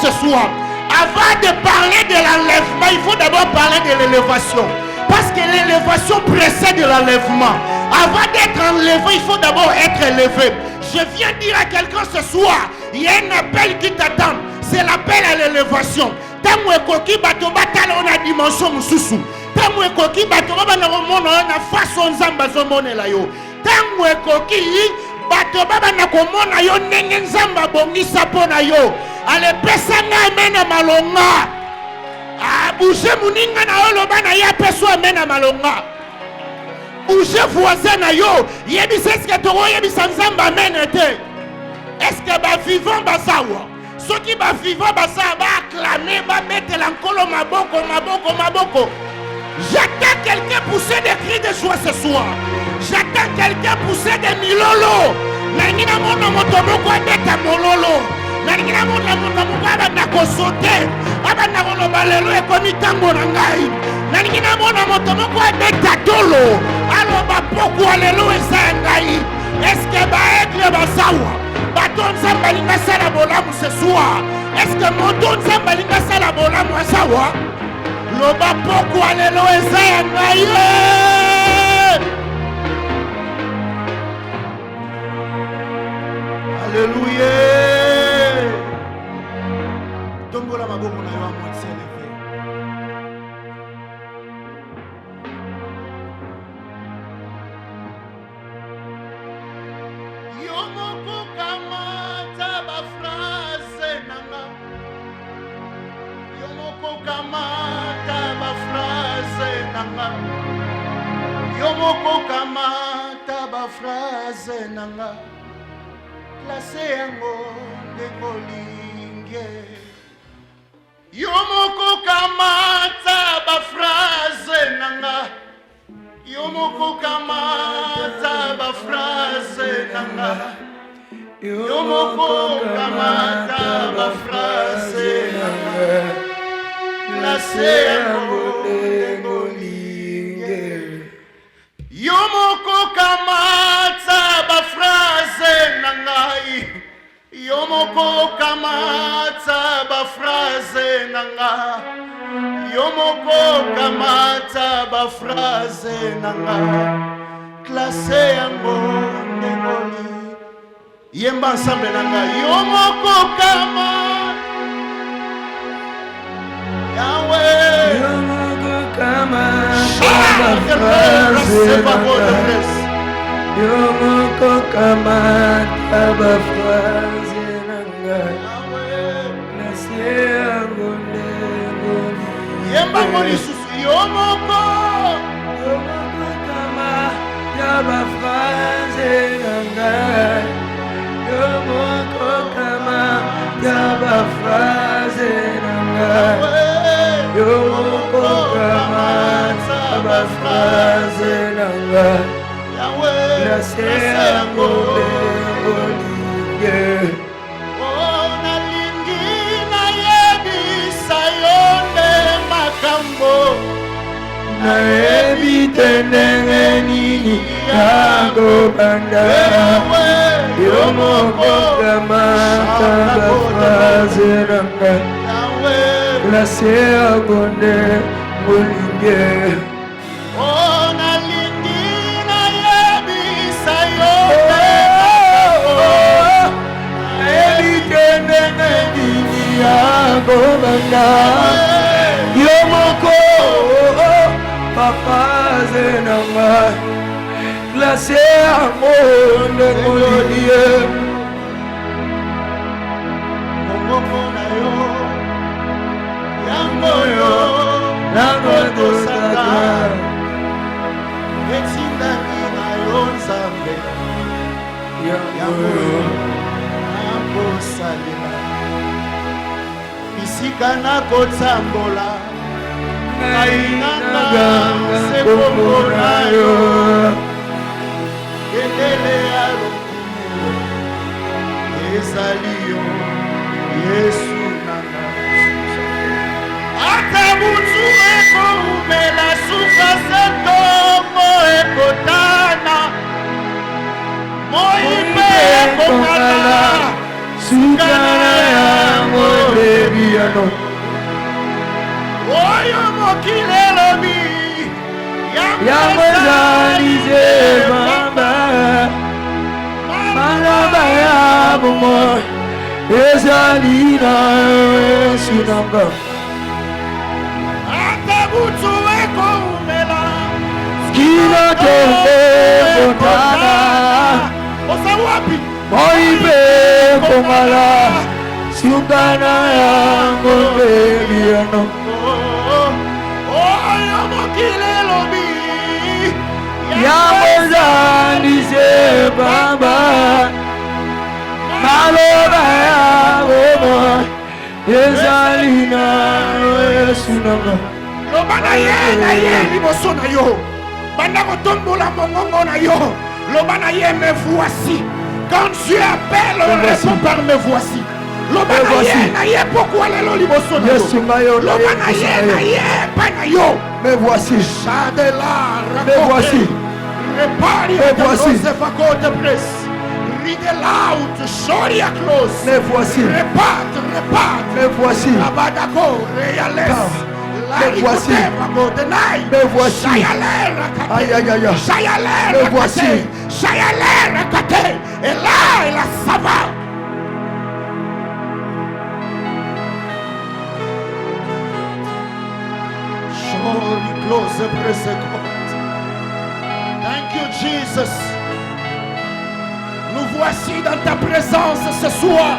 ce soir. Avant de parler de l'enlèvement, il faut d'abord parler de l'élévation. Parce que l'élévation précède l'enlèvement. Avant d'être enlevé, il faut d'abord être élevé. Je viens dire à quelqu'un ce soir, il y a un appel qui t'attend. C'est l'appel à l'élévation. Tango ekoki bato batala na dimension mususu. Tango ekoki bato baba na komona na façon nzamba zomonela yo. Tango ekoki bato baba na komona yo ndenge nzamba bongisa pona yo. Ale pesa nga mena malonga. Bouge muninga na oloba na ya peso mena malonga. Bouge voisin na yo, yebisa eske to yebisa nzamba mena te. Est-ce ba vivant basawa? Ceux qui va vivre, va acclamer, va mettre l'encolo maboko, maboko, maboko. J'attends quelqu'un pousser des cris de joie ce soir. J'attends quelqu'un pousser des milolo. Nangina mono motomoko abeta mololo. Nangina mono motomoko abana sauter. Abana mono balelo e komi tango nangai. Nangina mono motomoko abeta tolo. Alo ba poko alelo esangai. Est-ce que ba aigle basawa? Baton Zambalinga Salabolamu ce soir. Est-ce que mon don Zambalinga Salabolamu à savoir? Loba pourquoi les lois Alléluia. Tombola maboko na yo amoi s'élever. Yomoko kamata ba phrase nanga classe yango de kolinge. Yomoko kamata ba phrase nanga. Yomoko kamata ba phrase nanga. Yomoko kamata ba phrase nanga classe yango de kolinge. Yomoko kamata ba phrase nangai. Yomoko kamata ba phrase nanga. Yomoko kamata ba phrase nanga. Classe yango ngoli. Yemba ensemble nanga. Yomoko kamata Yahweh. Yomoko kamata Yomoko kamata ba phrase nanga. Nasie angone ngoni. Yemba ngoni susu. Yomoko kamata ba phrase nanga. Yomoko kamata ba phrase nanga. Yomoko kamata ba phrase nanga. La seango de oh na lingi na yebi sayone makambo na yebi tenenge nini yago banda. Yomoko kamata ba phrase nanga. La seango de molinge. Oh na lingi na yebi sayone tenenge nini yago banda. Yomoko papa zenanga glacé amour de colonie. Mongoko na yo yango yo nango tosaka etindaki na yo nzambe yango yo nakosalela bisika nakotambola ngai nanga sekombo na yo kendele ya lokumu ezali yo Yesu nanga. Ata butu ekoumela suka setongo ekotana moipe ekokala sukana yango biano. Oyo mokile lobi. Yamwezalize bamba. Malaba ya bumo. Ezalina sunanga. Atabutu eko umela. Skina tobe botana. Osawapi. Moibe komala. Sukana yango bebiano. Oyo mokile lobi. Yamwezalize bamba. Malaba ya bumo. Ezalina sunanga. Lobana ye liboso na yo. Banda kotombola mongongo na yo. Lobana ye me voici. Quand Dieu appelle, on répond par me voici. Lobana ye na ye pourquoi lelo liboso na yo. Lobana ye na ye pa na yo. Me voici. Chadela Me voici. Repari Me voici. de presse. Ride loud, Shoria close. Me voici. Reparte. Me voici. Abadako, Reales. Me voici. Me voici. Aïe aïe aïe. Me voici. Et là, il a sava. Shoria close, presse. Thank you, Jesus. Nous voici dans ta présence ce soir.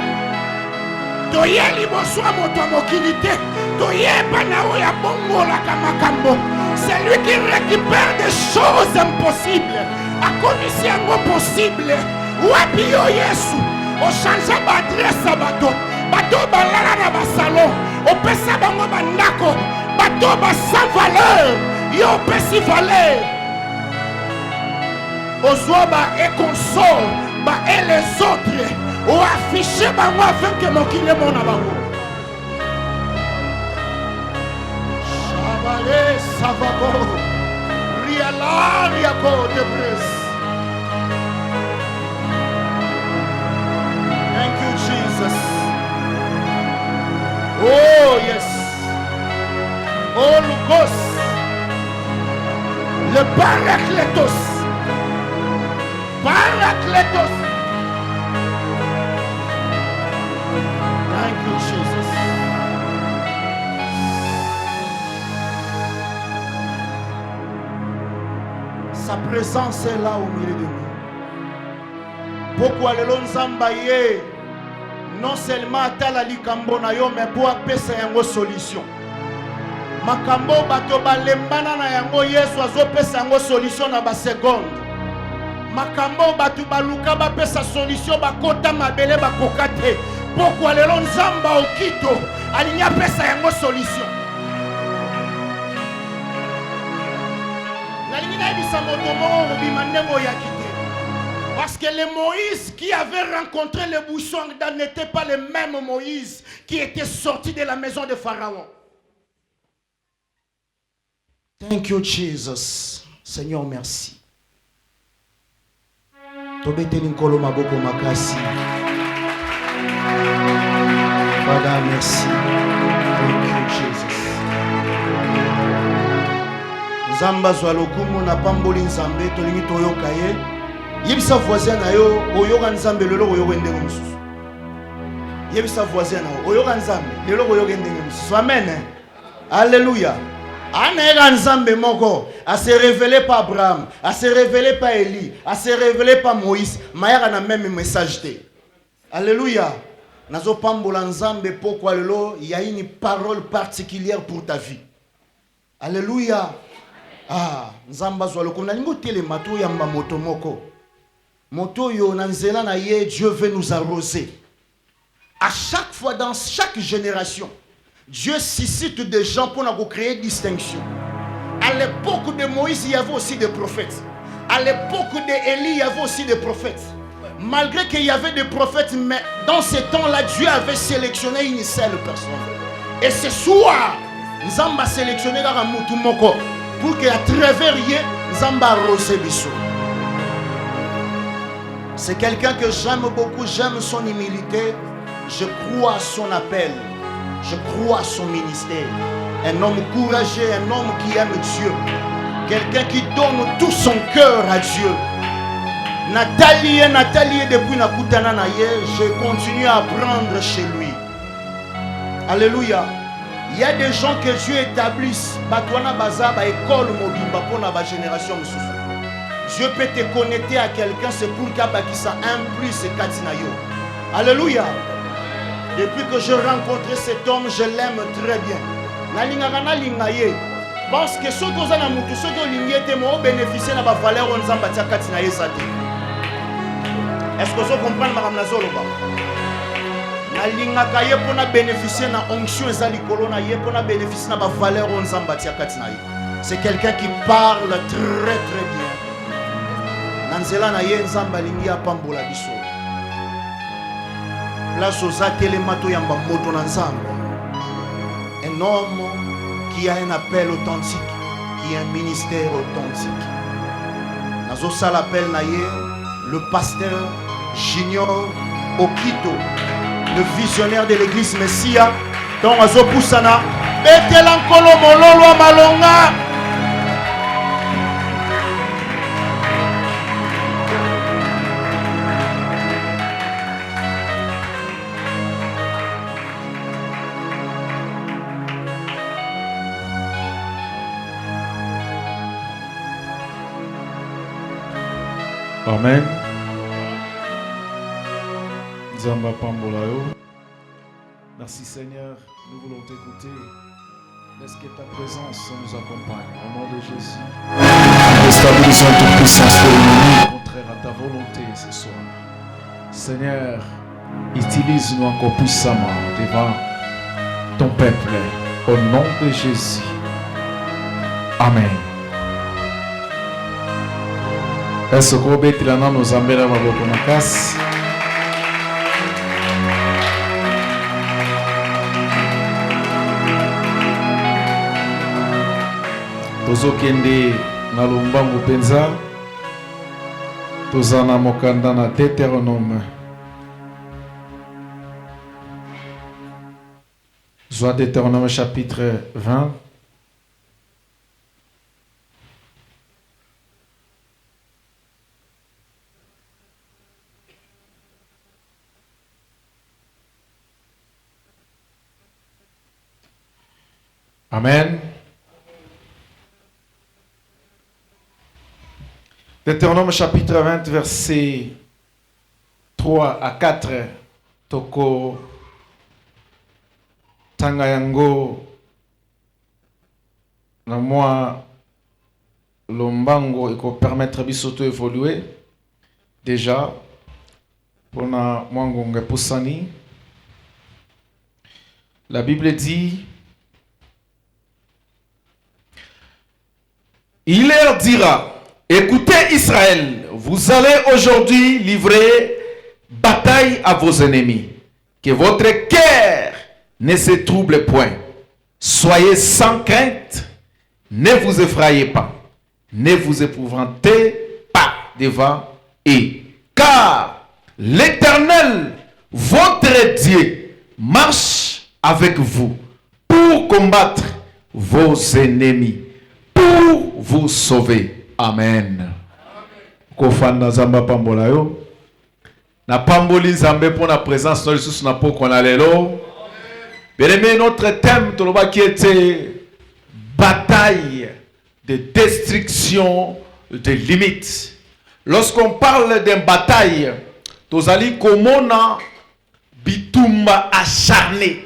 Toye liboso moto mokilité. Toye banao ya bongo la kamakambo. C'est lui qui récupère des choses impossibles. A commis yango possible. Wapi yo Yesu. O change ba adresse bato. Bato balala na ba salon. O pesa bango bandako. Bato ba sans valeur. Yo pesi valeur. O zoba et console. Et les autres ont affiché bango afin que mon kile mon abango. Chavale savabo. Riala riako de presse. Thank you, Jesus. Oh yes. Oh Lugos. Le Paracletos. Paracletos. Thank you, Jesus. Sa présence est là au milieu de nous. Pourquoi le Nzamba ye non seulement atala likambo na yo mais pour apesa yango solution. Makambo bato balembana na yango Yesu azopesa yango solution na ba seconde. Makambo batu baluka bapesa solution bakota mabele bakoka te. Pourquoi lelo Nzamba okito alinya pesa yango solution. La ligne ebisa moto moko obima ndengo ya kite. Parce que le Moïse qui avait rencontré le buisson n'était pas le même Moïse qui était sorti de la maison de Pharaon. Thank you, Jesus. Seigneur, merci. Tobeteli nkolo maboko makasi. Father, merci. Thank you, Jesus. Nzamba zwa lokumu na pamboli nzambe tolingi toyoka ye. Yebisa voisin na yo oyoka nzambe lelo oyoka ndenge mususu. Yebisa voisin na yo oyoka nzambe lelo oyoka ndenge mususu. Amen. Alléluia. Anera nzambe moko a se révélé par Abraham, a se révélé par Élie, a se révélé par Moïse. Mayaka na même message te. Alléluia. Nazo pambola nzambe pourquoi lelo il y a une parole particulière pour ta vie. Alléluia. Ah, nzamba zwa lokomo na lingo tele mato yamba moto moko. Moto yo na nzela na ye Dieu veut nous arroser. À chaque fois dans chaque génération, Dieu suscite des gens pour nous créer distinction. À l'époque de Moïse, il y avait aussi des prophètes. À l'époque d'Élie, il y avait aussi des prophètes. Malgré qu'il y avait des prophètes, mais dans ces temps-là, Dieu avait sélectionné une seule personne. Et ce soir, Nzamba a sélectionné la Moutoumoko pour qu'à travers lui, Nzamba arrose Bissou. C'est quelqu'un que j'aime beaucoup, j'aime son humilité, je crois à son appel. Je crois à son ministère. Un homme courageux, un homme qui aime Dieu. Quelqu'un qui donne tout son cœur à Dieu. Nathalie, depuis Nakutana Naye, je continue à apprendre chez lui. Alléluia. Il y a des gens que Dieu établisse. Batwana Baza, école Mobimba pour la génération. Dieu peut te connecter à quelqu'un, c'est pour qu'il y ait un plus et Katinayo. Alléluia. Depuis que j'ai rencontré cet homme, je l'aime très bien. Parce que ceux qui ont bénéficié de la valeur, on a Katinaye. Est-ce que vous comprenez, Madame Nazoloba? On a bénéficié de l'onction et on a bénéficié de la valeur, on a Katinaye. C'est quelqu'un qui parle très très bien. Nanzela na ye nzamba lingi apambola biso. Place aux atelemato yamba moto na nzamba. Un homme qui a un appel authentique, qui a un ministère authentique. Nazo sal appel na ye, le pasteur Junior Okito, le visionnaire de l'église Messia, donc Azo Poussana, Betelankolo Mololo Malonga. Amen. Zamba Pambolayo. Merci Seigneur, nous voulons t'écouter. Laisse que ta présence nous accompagne. Au nom de Jésus. Nous stabilisons toute puissance féminine. Contraire à ta volonté ce soir. Seigneur, utilise-nous encore puissamment devant ton peuple. Au nom de Jésus. Amen. Est-ce que vous êtes là dans nos ambera maboko makasi? Tozokende na lombangu penza. Tozana mokanda na Deutéronome. Soit Deutéronome chapitre 20. Amen. Deutéronome chapitre 20, versets 3 à 4. Toko Tangayango na moi lombango eko permettre bisoto évoluer déjà pour na mwangonge pusani. La Bible dit: il leur dira, écoutez Israël, vous allez aujourd'hui livrer bataille à vos ennemis. Que votre cœur ne se trouble point. Soyez sans crainte, ne vous effrayez pas, ne vous épouvantez pas devant eux. Car l'Éternel, votre Dieu, marche avec vous pour combattre vos ennemis, pour vous sauver. Amen. Kofanda zamba pambola yo. Na pamboli zambe pour la présence de Jésus na po qu'on a lelo. Bien-aimé, notre thème qui était bataille de destruction des limites. Lorsqu'on parle d'une bataille, tozali komona bitumba acharné.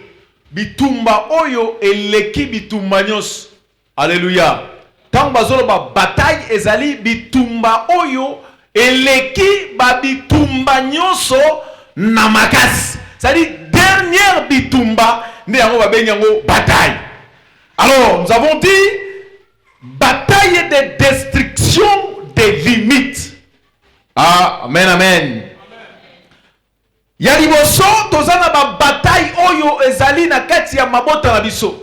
Bitumba oyo eleki bitumba nyos. Alléluia. Tant bazolo ba bataille ezali bitumba oyo eleki ba bitumba nyoso na makasi. C'est-à-dire dernière bitumba ne yango ba benyango bataille. Alors, nous avons dit bataille de destruction des limites. Amen, amen. Ya liboso tozana ba bataille oyo ezali na kati ya mabota na biso.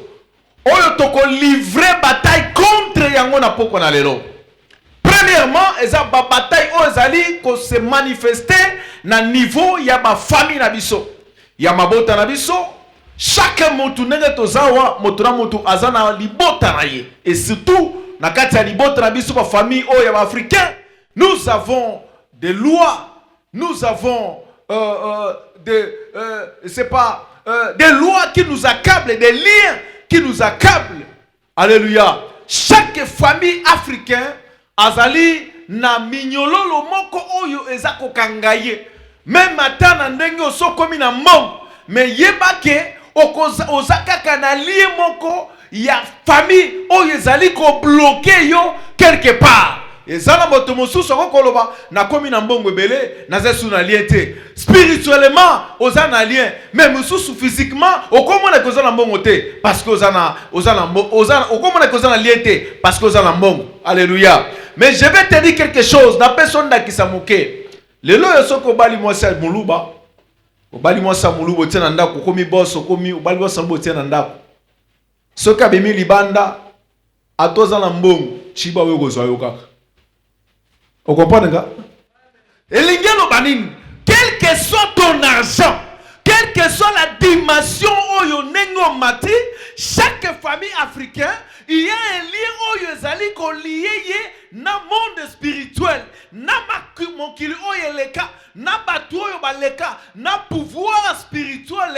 Oyo toko livrer bataille contre yango na poko na lelo. Premièrement, eza ba bataille oyo ezali ko se manifester na niveau ya ba famille na biso. Ya mabota na biso, Chaque motu nenge tozawa motura motu azana libota na ye. Et surtout na kati ya libota na biso ba famille oyo ya africain, nous avons des lois, nous avons des lois qui nous accablent, des liens qui nous accablent. Alléluia. Chaque famille africaine azali na minyololo moko oyo ezako kangaye. Même atana ndenge osokomi na mbongo, mais yebake ozaka kanalie moko ya famille oyo ezali ko bloquer yo quelque part. Ezana moto mosusu akokoloba na komi na mbongo ebele na zesu na lien te. Spirituellement ozana lien, mais mosusu physiquement okomona ko ozana mbongo te parce que ozana okomona ko ozana lien te parce que ozana mbongo. Alléluia. Mais je vais te dire quelque chose, na personne da kisamuke. Lelo yosoko bali mwasa muluba. Obali mwasa muluba tena ndako komi boss komi obali mwasa mbo tena ndako. Soka bimi libanda atoza na mbongo chiba we kozwa yo kaka. Vous comprenez? Quel que soit ton argent, quelle que soit la dimension oyo nengo mati, chaque famille africaine, il y a un lien oyo ezali ko lié na monde spirituel, na mokili oyo leka, na batu oyo baleka, na pouvoir spirituel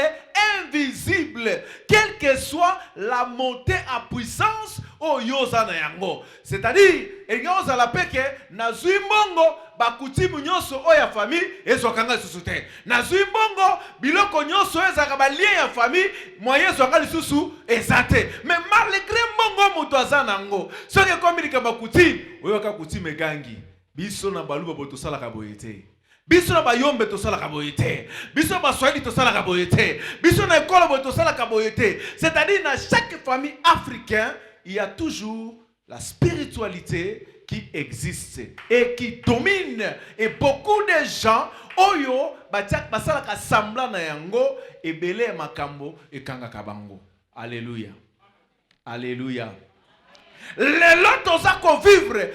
invisible, quelle que soit la montée en puissance oyo zana yango. C'est-à-dire, il y a la peke na zuimbongo bakutimu nyoso oya famille ezokanga susute. Na zuimbongo biloko nyoso ezaka ba lien ya famille moyen zonga lisusu ezate. Mais malgré mbongo muto azana ngo, soki komilika bakutimu oyo ka kutimu gangi. Biso na baluba boto sala kaboyete. Biso na bayombe to sala kaboyete. Biso na baswahili to sala kaboyete. Biso na ekolo boto sala kaboyete. C'est-à-dire dans chaque famille africaine, il y a toujours la spiritualité qui existe et qui domine. Et beaucoup de gens, oyo, basala ka sambla na yango, et belé makambo, et kanga kabango. Alléluia. Alléluia. Les lots osako vivre,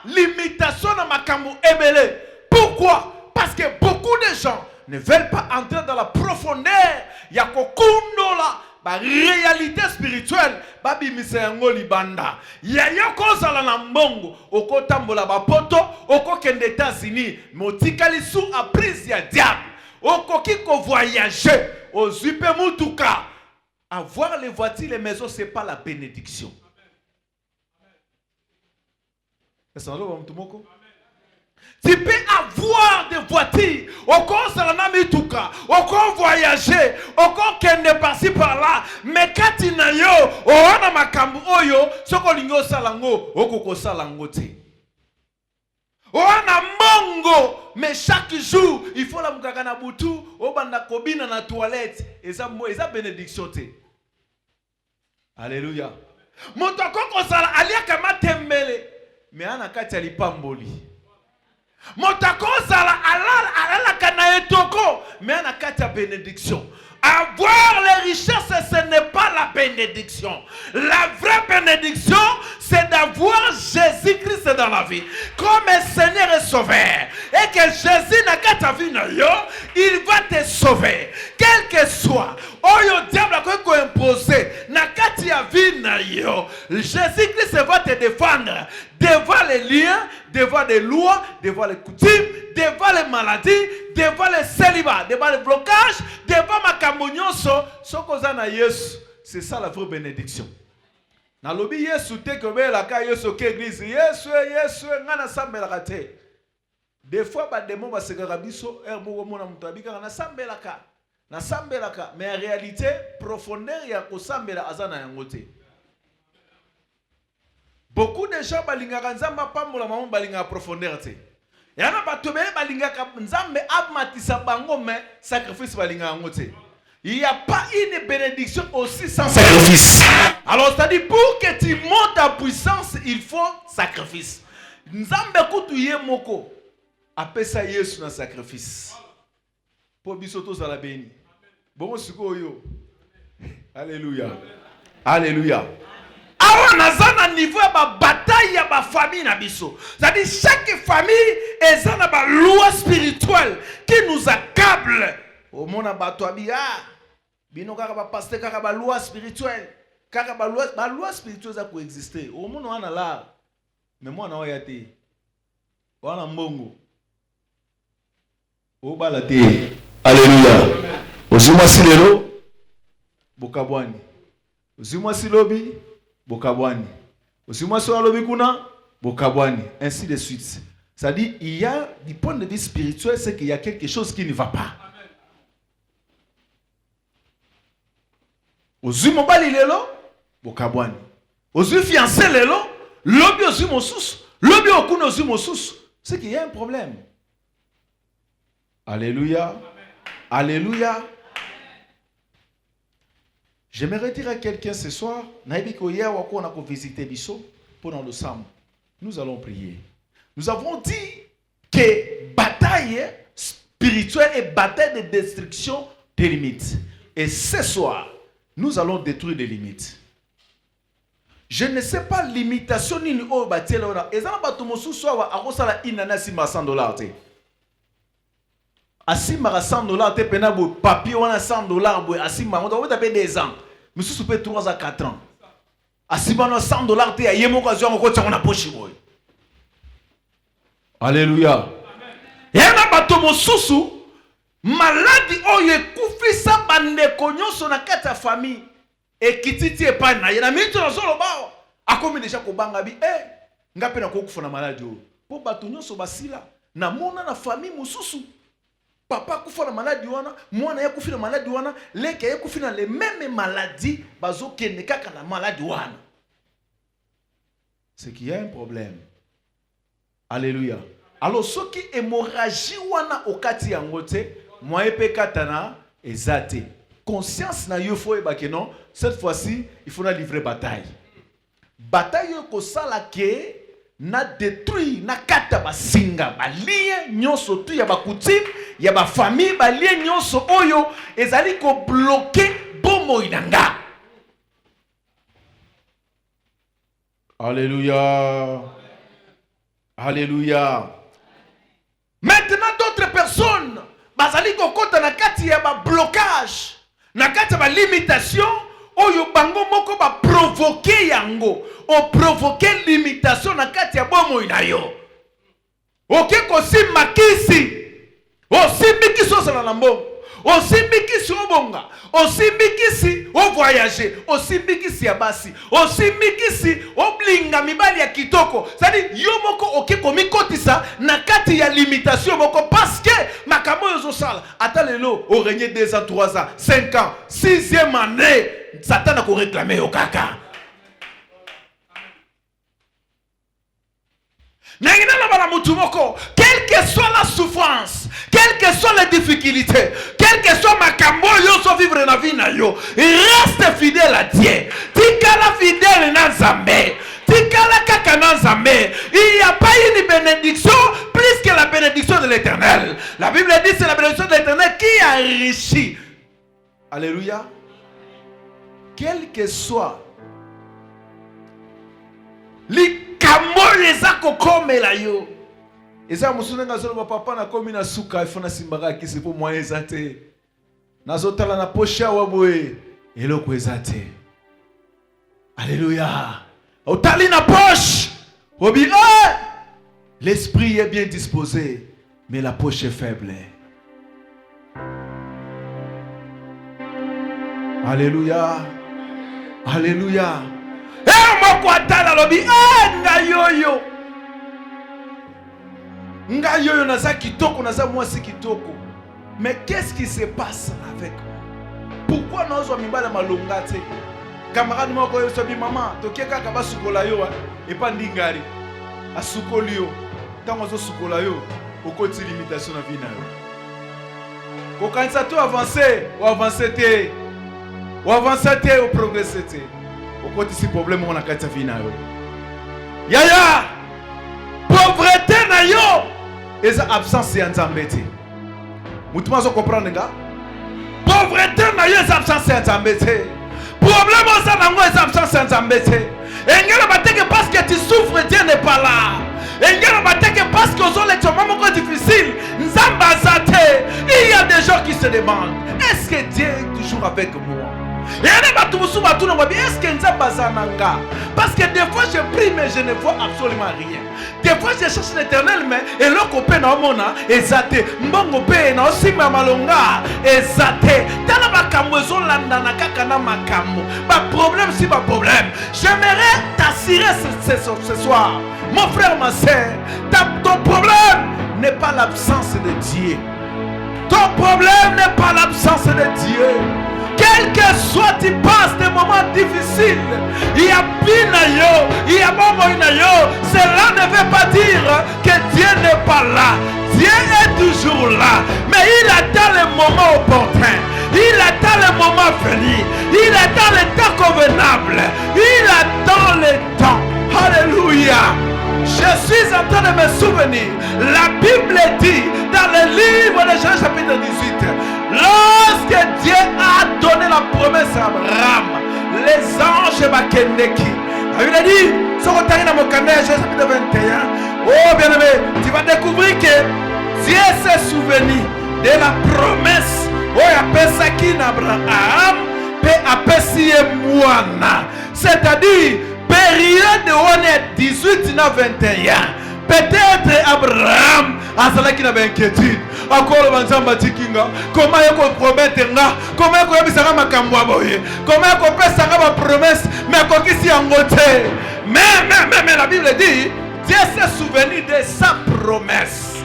limitation na makambo, et belé. Pourquoi? Parce que beaucoup de gens ne veulent pas entrer dans la profondeur. Yakokundola. Ba réalité spirituelle babi misengo libanda ya yoko zala na mbongo oko tambola ba poto oko kende États-Unis motikali sous a prise ya diable oko kiko voyager au zupe mutuka avoir les voitures les maisons c'est pas la bénédiction. Tu peux avoir des voitures, encore salanamituka, encore voyager, encore qu'elle ne passe par là, mais quand tu n'as yo, on a makambu oyo, soko lingo salango, okoko salango te. On a mongo, mais chaque jour, il faut la mukakana butu, obanda kobina na toilette, et ça bénédiction te. Alléluia. Motoko sala alia kama tembele, mais ana kati alipamboli. Motako sala alala kana etoko mais ana kati bénédiction. Avoir les richesses, ce n'est pas la bénédiction. La vraie bénédiction, c'est d'avoir Jésus-Christ dans la vie comme Seigneur et Sauveur. Et que Jésus n'a qu'à ta vie, il va te sauver. Quel que soit, oyo diable a imposé, n'a qu'à ta vie, Jésus-Christ va te défendre devant les liens, devant les lois, devant les coutumes, devant les maladies, devant les célibats, devant les blocages, devant ma camonioso, sokozana Yesu. C'est ça la vraie bénédiction. Na lobi Yesu te que la ka Yesu ke église Yesu ngana sambela kate. Des fois ba démon ba sekara biso erbo mona mutabika na sambela ka. Na sambela ka, mais en réalité profondeur ya ko sambela azana yango te. Beaucoup de gens balingaka nzamba pambola mamu balingaka profondeur te. Yana batobele balingaka nzambe abmatisa bango mais sacrifice balingaka ngo te. Il n'y a pas une bénédiction aussi sans sacrifice. Alors c'est-à-dire pour que tu montes en puissance, il faut sacrifice. Nzambe kutu ye moko apesa Yesu na sacrifice. Po bisoto za la béni. Bon siko yo. Alléluia. Alléluia. Alors, nous avons un niveau de bataille de la famille. C'est-à-dire chaque famille est dans une loi spirituelle qui nous accable. Au monde, Bino kaka ba pasteur kaka ba loi spirituelle. Kaka ba loi spirituelle za coexister. Au monde on a là. Mais moi na oyate. Wana mbongo. O balate. Alléluia. Ozuma silelo bokabwani. Ozuma silobi bokabwani. Ozuma silobi kuna bokabwani. Ainsi de suite. C'est-à-dire, il y a, du point de vue spirituel, c'est qu'il y a quelque chose qui ne va pas. Ozu mobali lelo, bokabwani. Ozu fiancé lelo, lobi ozu mosus, lobi okuna ozu mosus. C'est qu'il y a un problème. Alléluia. Alléluia. J'aimerais dire à quelqu'un ce soir, pendant le Sam, nous allons prier. Nous avons dit que bataille spirituelle et bataille de destruction des limites. Et ce soir, nous allons détruire des limites. Je ne sais pas limitation ni au bâtir là. Et ça va tout mon sous-soir à Rosala inana si $100. Asima $100 te pena bo papier wana $100 bo asima on doit taper 2 ans. Mais sous peut 3 à 4 ans. Asima no $100 te yemo ko zo ko tsa na poche boy. Alléluia. Yana bato mosusu maladi oyo ekufisa bandeko nyonso na kati ya famille ekititi epa na yena minto na zolo bao akomi deja ko banga bi ngape na ko kufa na maladi oyo po bato nyonso basila na mona na famille mosusu papa kufa na maladi wana mwana ya kufi na maladi wana leke ya kufi na les mêmes maladies bazo kende kaka na maladi wana. C'est qu'il y a un problème. Alléluia. Alors, ce qui est hémorragie wana okati yangote, moi et katana ezate. Conscience na yo fo ebake non. Cette fois-ci, il faut na livrer bataille. Bataille ko sala ke na détruit na kata basinga balie nyonso tu ya bakutime ya ba famille balie nyonso oyo ezali ko bloquer bomo inanga. Alléluia. Alléluia. Maintenant d'autres personnes bazali kokota na kati ya ba blocage, na kati ya ba limitation oyo bango moko ba provoquer yango, o provoquer limitation na kati ya bomo inayo. Oke ko simakisi, o simbikisi osala na mbongo, o simbikisi obonga, o simbikisi o voyager, o simbikisi ya basi, o simbikisi oblinga mibali ya kitoko. C'est-à-dire yo moko oke komikotisa na kati ya limitation moko parce que makambo yozo sala ata lelo o régner 2 ans, 3 ans, 5 ans, 6e année Satan a ko réclamer yo kaka. Quelle que soit la souffrance, quelles que soient les difficultés, quel que soit ma cambo yo so vivre na vie na yo, reste fidèle à Dieu. Tikala fidèle na Nzambe. Tikala kaka na Nzambe. Il n'y a pas une bénédiction plus que la bénédiction de l'Éternel. La Bible dit c'est la bénédiction de l'Éternel qui enrichit. Alléluia. Quel que soit likambo les akokomela yo. Eza musunenga zolo papa na komi na suka ifona simbaka kisi po moyen ezate. Nazotala na poche wa boye eloko ezate. Alléluia. Otali na poche. Obi l'esprit est bien disposé mais la poche est faible. Alléluia. Alléluia. Nga yoyo naza kitoko naza mwasi kitoko. Mais qu'est-ce qui se passe avec moi? Pourquoi nazo mibala malonga te? Camarade moko yo sobi maman, tokeka ka basukola yo et pas ndingari. Asukoli yo. Tango zo sukola yo, okoti limitation na vie na yo. Ko kanisa to avancer, ou avancer te. Ou avancer te ou progresser te. Okoti si problème on a kati vie na yo. Yaya! Pauvreté na yo! Eza absence ya Nzambe te. Mutu mazo comprendre nga? Pauvreté na yo eza absence ya Nzambe te. problème aux anango et absence sans embêter. Et il que parce que tu souffres, Dieu n'est pas là. Et il que parce que aux les moments difficiles, il y a des gens qui se demandent, est-ce que Dieu est toujours avec moi? Et est-ce que Nzambazananga? Parce que des fois je prie mais je ne vois absolument rien. Des fois je cherche l'éternel mais et le copain na mona ezate mbongo pe na osima malonga ezate tala makambo ezolanda na kaka na makambo ba problème si ba problème. J'aimerais t'assurer ce soir mon frère ma soeur, ton problème n'est pas l'absence de Dieu. Ton problème n'est pas l'absence de Dieu. Quel que soit tu passes des moments difficiles, il y a Pinayo, il y a Momoinayo, cela ne veut pas dire que Dieu n'est pas là. Dieu est toujours là, mais il attend le moment opportun, il attend le moment venu, il attend le temps convenable, il attend le temps. Alléluia. Je suis en train de me souvenir, la Bible dit dans le livre de Genèse chapitre 18, lorsque Dieu a donné la promesse à Abraham, les anges Bakendeki, la Bible dit, si on regarde dans mon Genèse chapitre 21, oh bien aimé, tu vas découvrir que Dieu s'est souvenu de la promesse, oh il appelle ça qui Abraham, puis appelle si Moana, c'est-à-dire période de 18 à 21. Peut-être Abraham a cela qui n'avait inquiétude. Encore le Manzamba Tikinga. Comment il faut promettre? Comment il faut faire ma camboaboye? Comment il faut faire ma promesse? Mais quoi qu'il s'y en côté. Mais la Bible dit Dieu s'est souvenu de sa promesse.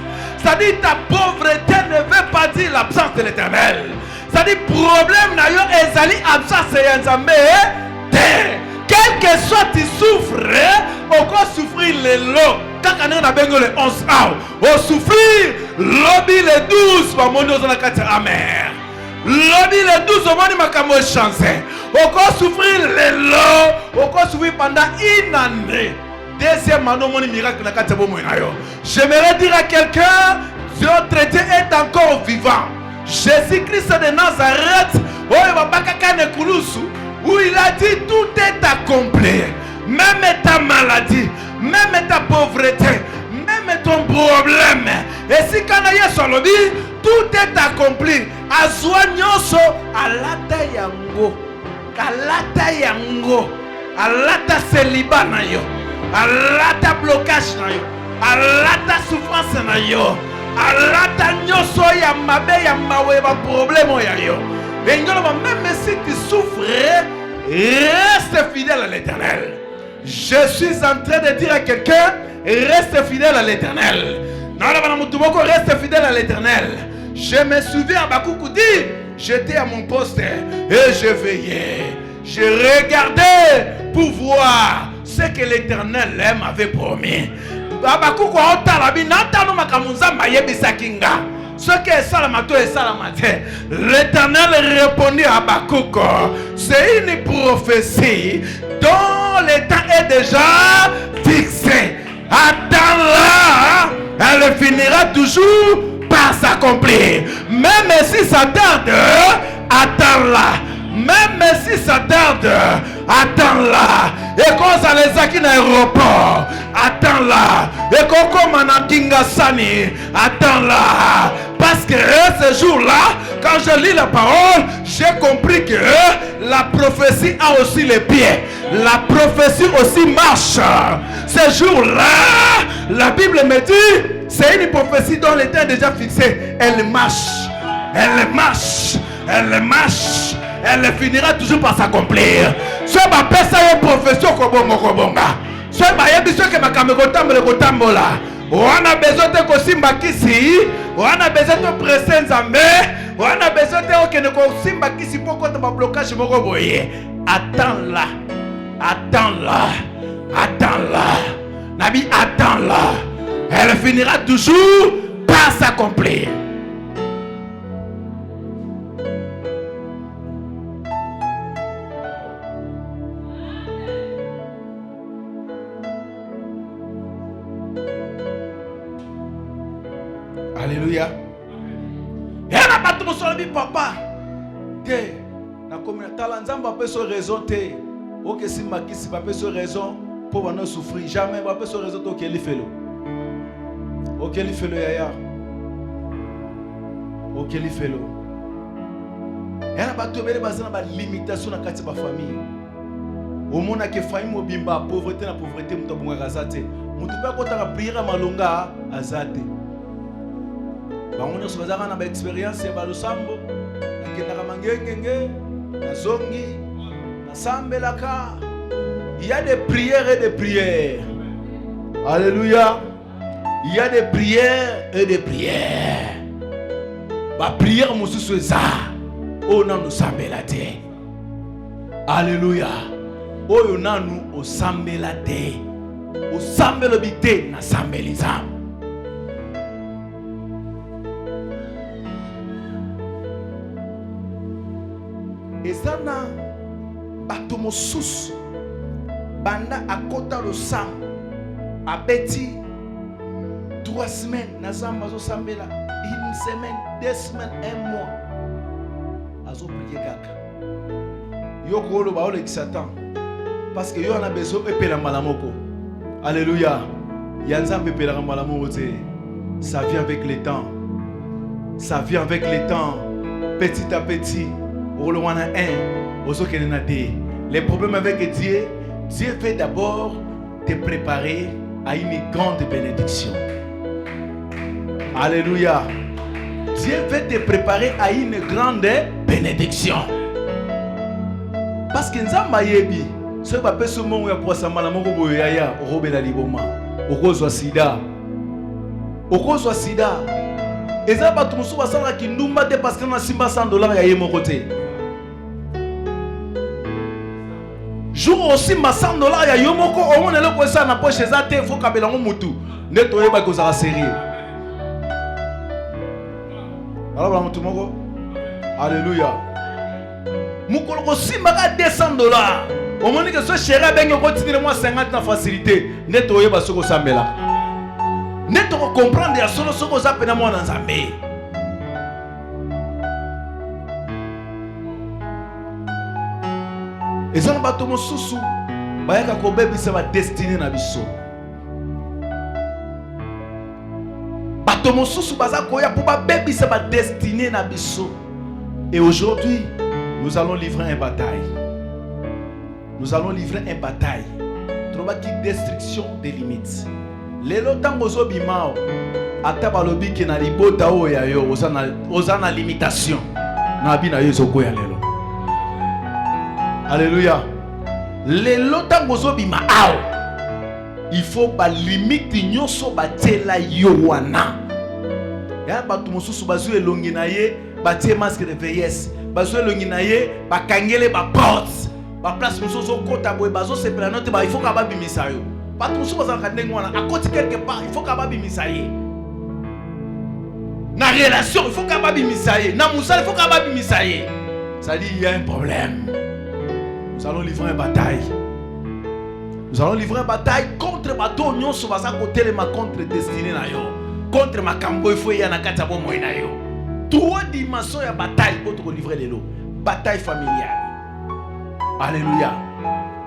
C'est-à-dire ta pauvreté ne veut pas dire l'absence de l'éternel. C'est-à-dire problème n'a eu ezali absence et nzambe. Quel que soit tu souffres, on va souffrir les lots. Quand on a besoin le 11 ans, on souffrir lobby le 12, on va la amer. Lobby le 12, on va changer. On va souffrir les lots, on va souffrir pendant une année. Deuxième année, on miracle na kati bomo nayo. J'aimerais dire à quelqu'un, notre Dieu est encore vivant. Jésus-Christ de Nazareth, oh il va pas kakane kulusu. Où il a dit tout est accompli. Même ta maladie, même ta pauvreté, même ton problème. Et si quand il y a son lobby, tout est accompli. Azoignoso, alata yango, alata yango, alata célibat na yo, alata blocage na yo, alata souffrance na yo, alata nyoso ya mabe ya mawe ba problème ya yo. Et même si tu souffres, reste fidèle à l'éternel. Je suis en train de dire à quelqu'un, reste fidèle à l'éternel. Reste fidèle à l'éternel. Je me souviens, Abakoukou dit, j'étais à mon poste et je veillais. Je regardais pour voir ce que l'éternel m'avait promis. Abakoukou a otalabi, n'entendons ma kamunza mayebi sakinga. Ce qui est salamato et salamate. L'Éternel répondit à Habakkuk, c'est une prophétie dont le temps est déjà fixé. Attends-la, elle finira toujours par s'accomplir. Même si ça tarde, attends-la. Même si ça tarde, attends-la. Et quand ça les a qui l'aéroport, attends-la. Et quand on a Kingasani, attends-la. Parce que ce jour-là, quand je lis la parole, j'ai compris que la prophétie a aussi les pieds. La prophétie aussi marche. Ce jour-là, la Bible me dit, c'est une prophétie dont le temps est déjà fixé. Elle marche. Elle marche. Elle marche. Elle finira toujours par s'accomplir. Ce ma pesa une profession kobongo kobonga. Ce ma yebiso que ma kamekotambola kotambola. On a besoin de kosimba kisi. On a besoin de presser nzambe. On a besoin de que ne kosimba kisi pour contre ma blocage moko boye. Attends-la. Attends-la. Attends-la. Nabi attends-la. Elle finira toujours par s'accomplir. Alléluia. Et la bateau me dit papa. comme tala nzamba peut se raison te. Ok si makisi pas peut se raison pour ne souffrir jamais pas peut se raison to keli felo. Ok li felo yaya. Ok li felo. Yana bato bele bazana ba limitation na kati ba famille. Au monde que famille mobimba pauvreté na pauvreté muto bunga kazate. Muto pa kota prière malonga azate. Bango so bazaka na ba expérience ya balusambo. Nakenda mangengenge na zongi na sambelaka. Il y a des prières et des prières. Alléluia. Il y a des prières et des prières. Ma prière mususu za. Oh non nous sambela te. Alléluia. Oh non nous sambela te. O sambelo bite na sambeliza. Ezana bato mosusu banda akota lo sam abeti 3 semaines na zamba zo sambela 1 semaine 2 semaines 1 mois azo prier kaka yo kolo ba ole kisatan parce que yo ana besoin epela malamoko. Alléluia. Yanzambe epela malamoko te. Ça vient avec le temps. Ça vient avec le temps. Petit à petit. Les problèmes avec Dieu, Dieu veut d'abord te préparer à une grande bénédiction. Alléluia. Dieu veut te préparer à une grande bénédiction. Parce que Nzamba yebi, ce que tu ce moment où tu as mal à mon boyaya, au robela liboma, au rose sida, au rose sida. Et ça va tout le monde qui nous mate parce qu'on a $500 à mon côté. Jour aussi ma $100 ya yomoko au moins le ko ça na poche za te faut kabela ngo mutu neto yeba ko za sérieux. Alors ba mutu moko. Alléluia. Mukolo ko simba ka $200. Au moins que ce chéri ben ko tindire moi 50 na facilité neto yeba soko sambela. Neto ko comprendre ya solo soko za pena mo na nzambe. Et ça, bato mosusu bayaka ko bebisa ba destiné na biso. Bato mosusu baza koya pour ba bebisa ba destiné na biso. Et aujourd'hui, nous allons livrer une bataille. Nous allons livrer une bataille. Troba ki destruction des limites. Lelo tango zo bimao ata balobi ke na libota o ya yo ozana limitation. Na bina yo zo koya lelo. Alléluia. Les lotango zo bima ao. Il faut ba limite nyoso ba tela yowana. Ya batu mosusu bazu elongi na ye ba tie masque de vieillesse. Bazu elongi na ye ba kangele ba porte. Ba place mosusu kota boy bazo se planote ba il faut ka ba bimisa yo. Batu mosusu baza ka ndengo wana akoti quelque part il faut ka ba bimisa ye. Na relation il faut ka ba bimisa ye. Na musala il faut ka ba bimisa ye. Ça dit il y a un problème. Nous allons livrer une bataille. Nous allons livrer une bataille contre bateau nyonso baza côté le ma contre destiné na yo. Contre ma kambo il faut y na kata bo moina yo. 3 dimensions ya bataille pour livrer les lots. Bataille familiale. Alléluia.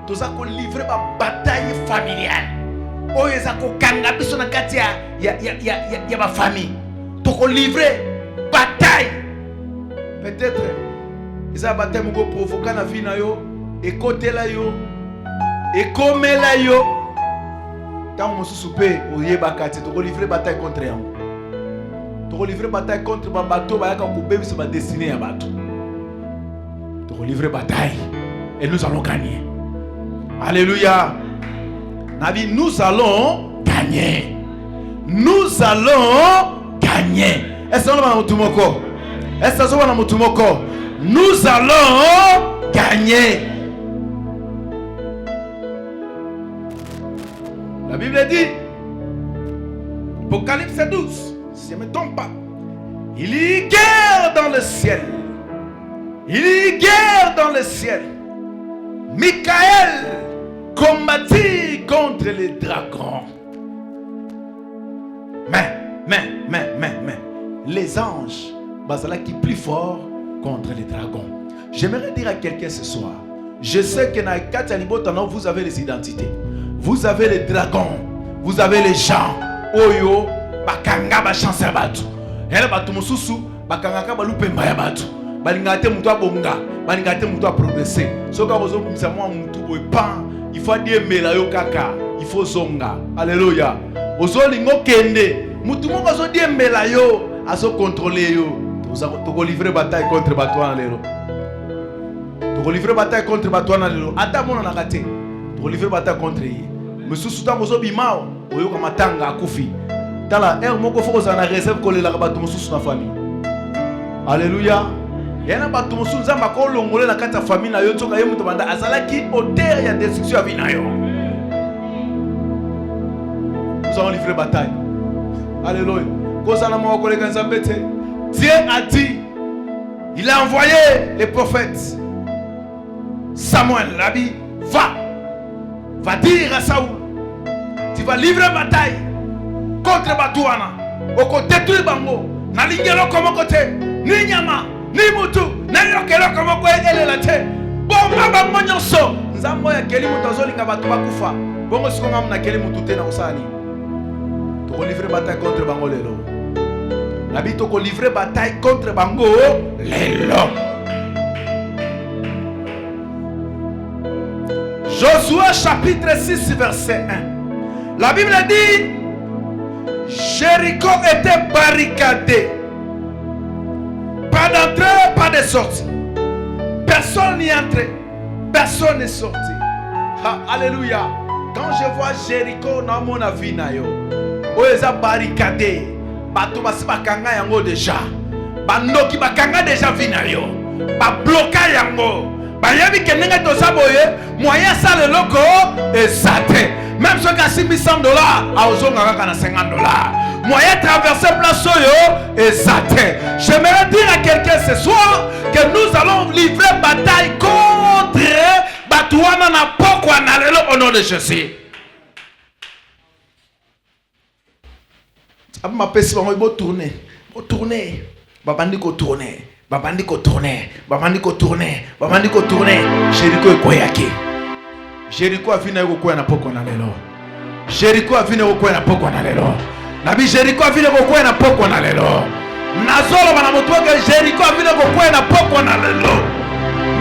Tout ça qu'on livrer ba bataille familiale. Oyo za ko kanga biso na kati ya ba famille. To ko livrer bataille. Peut-être isa bataille mo ko provoquer na vie na yo. Ekotela yo ekomela yo tant mosusu pe oyeba kati to ko livrer bataille contre yango to ko livrer bataille contre ba bato ba yaka ko bebisa ba destiné ya bato to ko livrer bataille et nous allons gagner. Alléluia. Nabi nous allons gagner. Nous allons gagner. Est-ce que on va mutumoko? Est-ce que on va mutumoko? Nous allons gagner. La Bible dit, Apocalypse 12, si je ne me trompe pas, il y a guerre dans le ciel. Il y a guerre dans le ciel. Michael combattit contre les dragons. Mais, les anges, basala qui plus fort contre les dragons. J'aimerais dire à quelqu'un ce soir, je sais que dans Katia Libotano, vous avez les identités. Vous avez les dragons. Vous avez les gens. Oyo, bakanga ba chance batu. Hele batu mususu, bakanga ka balupe mbaya batu. Balingate mutu abonga, balingate mutu a progresser. Soka bozo kumisa mwa mutu boy pan, il faut dire mela yo kaka, il faut zonga. Alléluia. Ozo lingo kende, mutu moko zo dire mela yo, azo contrôler yo. Toko livrer bataille contre batouana lelo. Toko livrer bataille contre batouana lelo. Ata mona nakate. Toko livrer bataille contre yi. Mususu ta bozo bimao, oyo kama tanga akufi. Dans la ère moko faut ozana réserve kolela bato mususu na famille. Alléluia. Yana bato mususu nzamba ko longole na kata famille na yo tsoka ye muto banda azalaki auteur ya destruction ya vie na yo. Nous allons livrer bataille. Alléluia. Kozana mo kolega nzambe te. Dieu a dit, il a envoyé les prophètes. Samuel, Rabbi, va dire à Saoul, tu vas livrer bataille contre Batouana. Oko détruire bango. Na lingelo comme côté. Ni nyama, ni mutu, na lokelo comme quoi elle la te. Bomba bango nyonso. Nzambo ya keli mutu azolinga batu bakufa. Bongo sikonga mna keli mutu te na osani. To livrer bataille contre bango lelo. Nabi toko livrer bataille contre bango lelo. Josué chapitre 6 verset 1. La Bible dit Jéricho était barricadé. Pas d'entrée, pas de sortie. Personne n'y entrait. Personne n'est sorti. Alléluia. Quand je vois Jéricho dans mon avis, où ils ont barricadé. Bato basi bakanga yango déjà. Banoki bakanga déjà vinayo. Ba bloka yango. Bayebi kenenga to saboye, moyen ça le loco exact. Même si on a 100 $, à ozonga kana 50 $. Moyen traverser place yo exact. J'aimerais dire à quelqu'un ce soir que nous allons livrer bataille contre Batouana na pokwa na lelo au nom de Jésus. Abi ma pesi bango bo tourner, babandi ko tourner, babandi ko tourner, babandi ko tourner, babandi ko tourner. Jéricho ekoyaki. Jéricho avina ko na poko na lelo. Jéricho avina ko na poko na lelo. Nabi Jéricho avina ko na poko na lelo. Nazolo bana moto ke Jéricho avina ko na poko na lelo.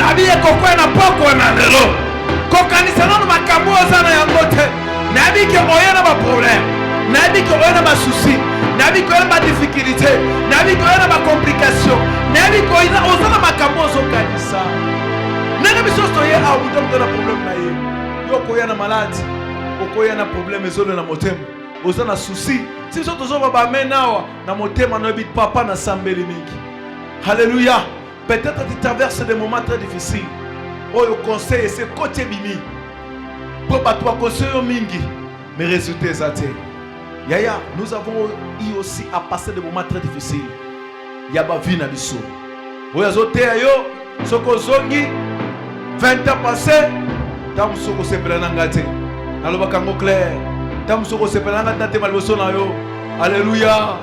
Nabi ko na poko na lelo. Ko kanisa no makambo sana yango te. Nabi ke oyana ba problème. Nabi ko oyana ba souci. Nabi ko oyana ba difficulté. Nabi ko oyana ba complication. Nabi ko oyana makambo zo kanisa. Nanga bisosto ye a muto na problème na ye. Yo ko yana malade. Ko yana problème ezolo na motema. Oza na souci. Si soto zo ba menawa na motema no bit papa na sambeli mingi. Alléluia. Peut-être tu traverses des moments très difficiles. Oyo conseil c'est côté bimi. Pour ba toi conseil mingi. Mais résultats zate. Yaya, nous avons eu aussi à passer des moments très difficiles. Yaba vie na biso. Oya zote yo soko zongi 20 ans passés. Tam soko sepela ngate. Naloba kango clair. Tam soko sepela ngate malboso na yo. Alléluia.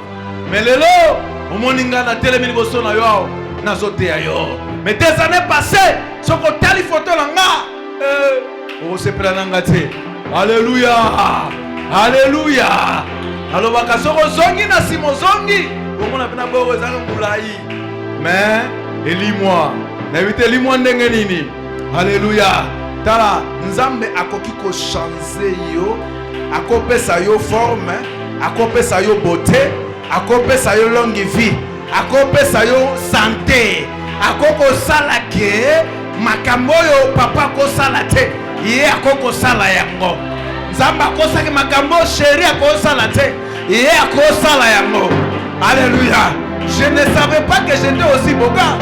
Mais lelo, au moninga na telemi liboso na yo. Na zote yo. Mais des années passées, soko tali photo langa. O sepela ngate. Alléluia. Alléluia. Alors bakasoko zongi na simo zongi. Komona pena boko ezanga mulai. Mais elimwa. Na vite elimwa ndenge nini? Alléluia. Tala nzambe akoki ko changer yo, akopesa yo forme, akopesa yo beauté, akopesa yo longue vie, akopesa yo santé, akoko sala ke makambo yo papa ko sala te. Ye akoko sala yango. Zamba kosa ke makambo chéri akosala te. Ye akosala yango. Alléluia. Je ne savais pas que j'étais aussi boga.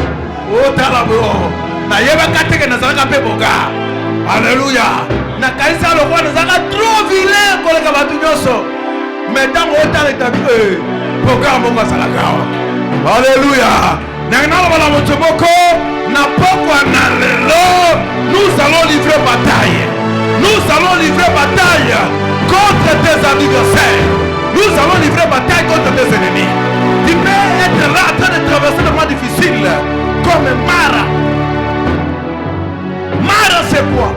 Oh talabo. Na yeba kateke na zalaka pe boga. Alléluia. Na kanisa lo kwa na zalaka trop vilain koleka batu nyoso. Mais dans autant et tabi boga monga salaka. Alléluia. Na ngalo bala motoboko na pokwa na lelo. Nous allons livrer bataille. Nous allons livrer bataille contre tes adversaires. Nous allons livrer bataille contre tes ennemis. Tu peux être là en train de traverser des moments difficiles comme Mara. c'est quoi?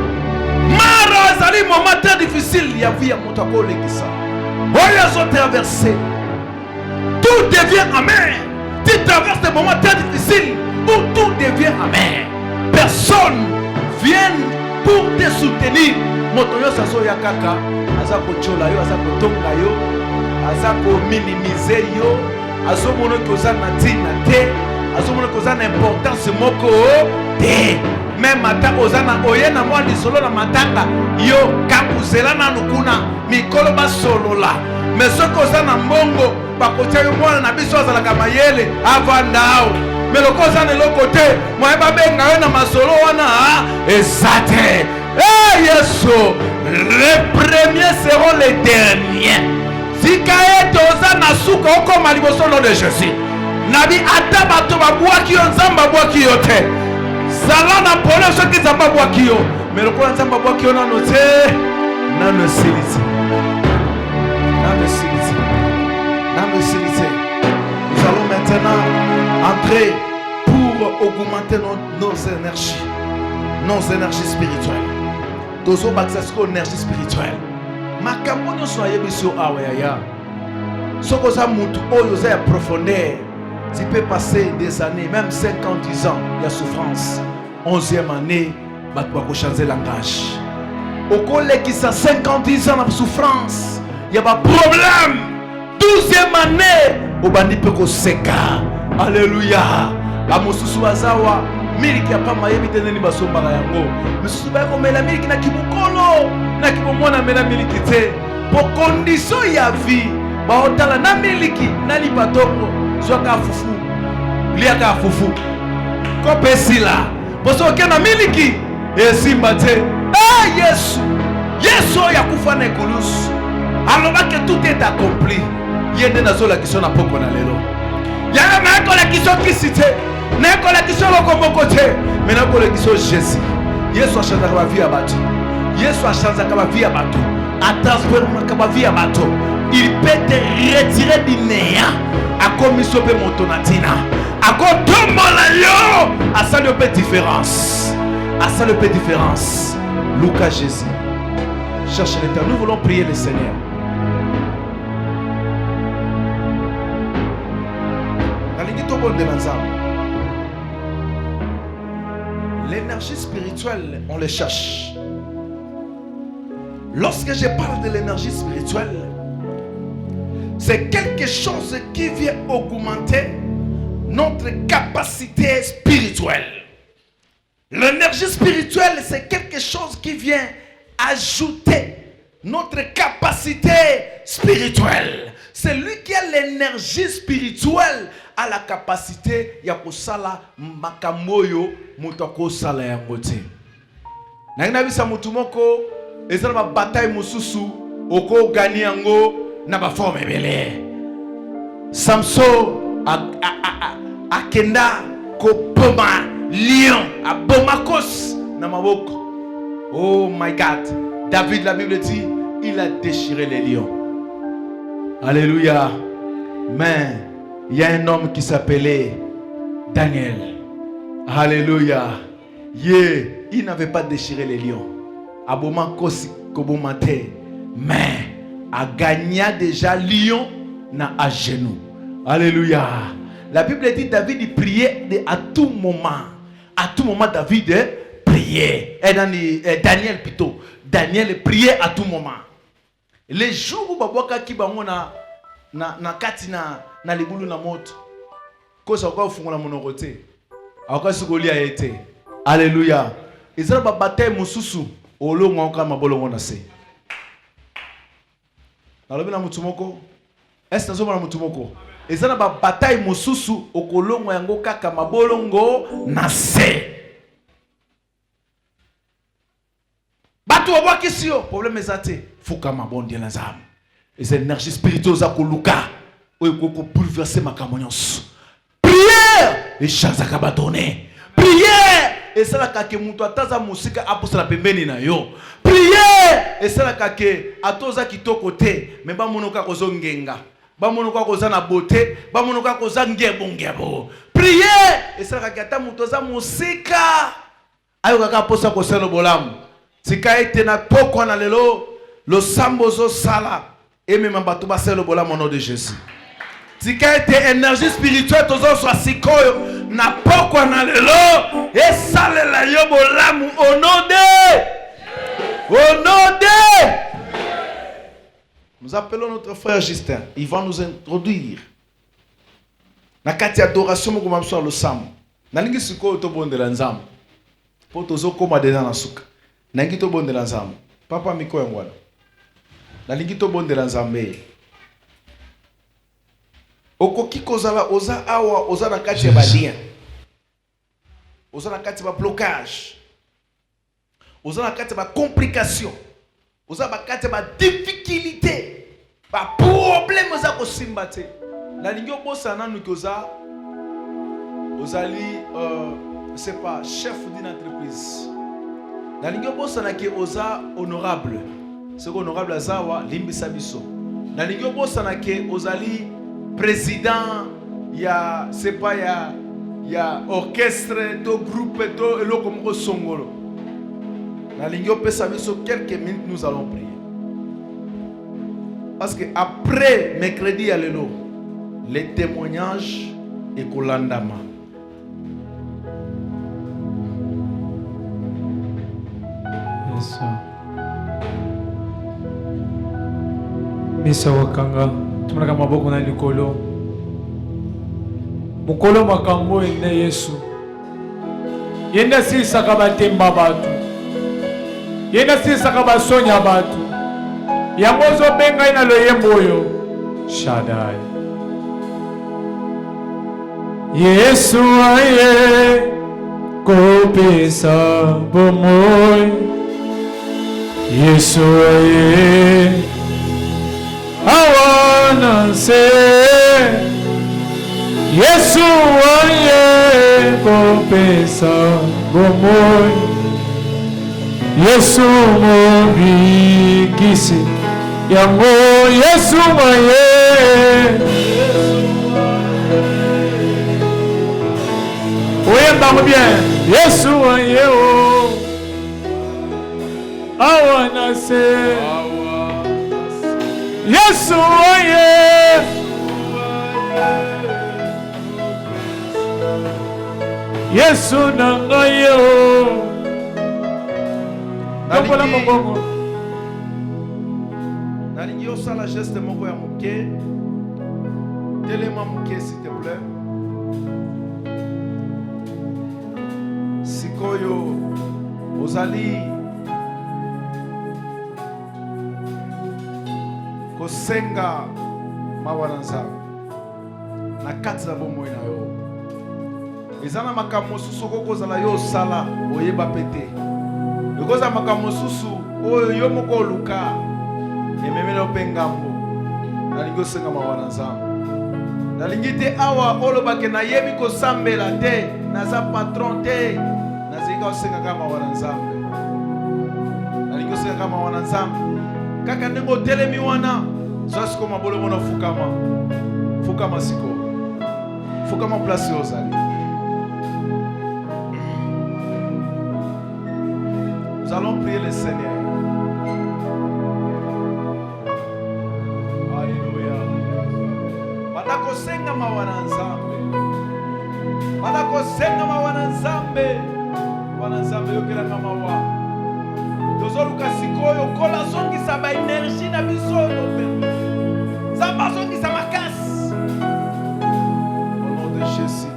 Mara azali moment très difficile, il y a vie à Montako Lekisa. Ils ont traversé. Tout devient amer. Tu traverses des moments très difficiles où tout devient amer. Personne vient pour te soutenir. Motoyo saso ya kaka, azako chola yo, azako tonga yo, azako minimiser yo, azomono koza na tina te, azomono koza na importance moko te. Même ata ozana oye na mwa lisolo na matanga yo kakuzela na nukuna mikolo basolola. Mais ce kozana mbongo bakotia yo mwana na biso azalaka mayele avandao. Mais le kozana lokote moye babenga yo na masolo wana ezate. Eh Yesu, les premiers seront les derniers. Zikae tozana suka okoma liboso nom de Jésus. Nabi ata bato babwaki yo nzamba bwaki yo te. Zala na pole ceux qui zamba bwaki yo. Mais le quoi nzamba bwaki yo na noté na no siliti. Nous allons maintenant entrer pour augmenter nos énergies. Nos énergies spirituelles. Tozo baksasko énergie spirituelle. Makambo nyo soye biso awaya. Sokoza mutu oyo za profondeur. Tu peux passer des années, même 50, 10 ans, il y a souffrance. 11e année, tu vas changer de langage. Au collègue qui a 50, 10 ans de souffrance, il y a pas de problème. 12e année, au bandit peut qu'on seka. Alléluia. La mosusu bazawa, miliki ya pama yebi teneni basomba yango. Mosusu ba ko mela miliki na kibukolo, na kibomona mela miliki te. Pour condition ya vie, ba otala na miliki na lipatongo. Soka fufu, liaka fufu. Kopesila. Poso kena miliki esimbate. Eh Yesu. Yesu ya kufa na ekulusu. Alors que tout est accompli. Yende na zola kisona poko na lelo. Ya na ko la kiso kisite. Na ko la kiso lokomoko te. Mais na ko la kiso Jésus. Yesu a changé la vie à bateau. Yesu a changé la vie à bateau. A transformé la vie à bateau. Il peut te retirer du néant. A commission pe motonatina. A kotombola yo. A ça le peu différence. A ça le peu différence. Lucas Jésus. Cherche l'Éternel. Nous voulons prier le Seigneur. L'énergie spirituelle, on le cherche. Lorsque je parle de l'énergie spirituelle, c'est quelque chose qui vient augmenter notre capacité spirituelle. L'énergie spirituelle, c'est quelque chose qui vient ajouter notre capacité spirituelle. C'est lui qui a l'énergie spirituelle a la capacité ya kosala makamoyo mutako sala yango te. Na ina bisa mutu moko ezala ba bataille mususu oko gani yango na ba forme ebele. Samson akenda ko poma lion a bomakos na maboko. Oh my God. David, la Bible dit, il a déchiré les lions. Alléluia. Mais il y a un homme qui s'appelait Daniel. Alléluia. Il n'avait pas déchiré les lions. Mais a gagné déjà lion à genoux. Alléluia. La Bible dit David il priait à tout moment. À tout moment David priait. Daniel plutôt. Daniel priait à tout moment. Les jours où babwaka ki bango na kati na libulu na moto. Ko sa kwa fungola monoko te. Aka sikolia ete. Alléluia. Ezala ba bataille mususu olongo aka mabolongo na se. Nalobi na mutu moko. Est-ce nazo na mutu moko? Ezala ba bataille mususu okolongo yango kaka mabolongo na se. Batu wa kisio problème ezate fuka mabondi na zamu. Les énergies spirituelles za koluka oyeko bouleverser makamonyos. Prière et chance akabadonner. Prière et ça la kake mutu ataza musika aposa la pembeni na yo. Prière et ça la kake atoza kitoko te mais ba monoka kozongenga. Ba monoka kozana beauté, ba monoka kozangebo ngebo. Prière et ça la kake ata mutu za musika ayo kaka posa ko selo bolamu tika ete na pokwa na lelo lo sambozo sala et même bato ba selo bolamu au nom de Jésus. Tika ete énergie spirituelle tozo so sikoyo na pokwa na lelo et sale la yo bolamu au nom de Nous appelons notre frère Justin. Il va nous introduire. Na kati adoration mo kuma mso lo sam. Na lingi sikoyo to bondela nzambe. Po tozo koma deja na suka. Na lingi to bondela nzambe. Papa miko ngwana. Na lingi to bondela nzambe. Okoki kozala oza awa oza na kati ya badia. Oza na kati ba blocage. Oza na kati ba complication. Oza ba kati ba difficulté. Ba problème oza ko simba te. Na lingi obosa nanu koza ozali c'est pas chef d'une entreprise. Na lingi obosa na ke oza honorable. C'est honorable azawa limbisa biso. Na lingi obosa na ke ozali président ya c'est pas ya orchestre to groupe to eloko moko songolo. Na lingi opesa biso quelques minutes nous allons prier. Parce que après mercredi à lelo les témoignages et kolandama. Yes. Misa wakanga tumaka maboko na likolo. Mukolo makambo ende Yesu. Yenda si sakabatemba batu. Yenda si sakabasonya batu. Yamozo benga ina loyembo yo. Shaddai. Yesu aye kopesa bomoi. Yesu aye awana se. Yesu aye kopesa bomoi. Yesu mobikisi yango Yesu aye. Oyemba bien. Yesu aye o awana se. Yesu aye Yesu nanga yo. Nalingi osala geste moko ya moke. Telema moke s'il te plaît. Sikoyo ozali kosenga mawana nzambe na kati na bomoi na yo. Ezana makambo mosusu kokozala yo osala oyeba pete. Ekoza makambo mosusu oyo yo moko oluka ememela ope ngambo. Nalingi osenga mawana nzambe. Nalingi te awa olobake nayebi kosambela te, naza patron te, nazika osenga kama mawana nzambe. Nalingi osenga kama mawana nzambe. Kaka ndenge otelemi wana zasiko mabolo mona fukama. Fukama siko. Fukama place ozali. Nous allons prier le Seigneur. Alléluia. Badako senga mawana nzambe. Badako senga mawana nzambe. Wana nzambe yokela ngama wa. Tozoluka sikoyo kola zongi sa ba énergie na biso no. Zamba zongi sa makasi. Au nom de Jésus.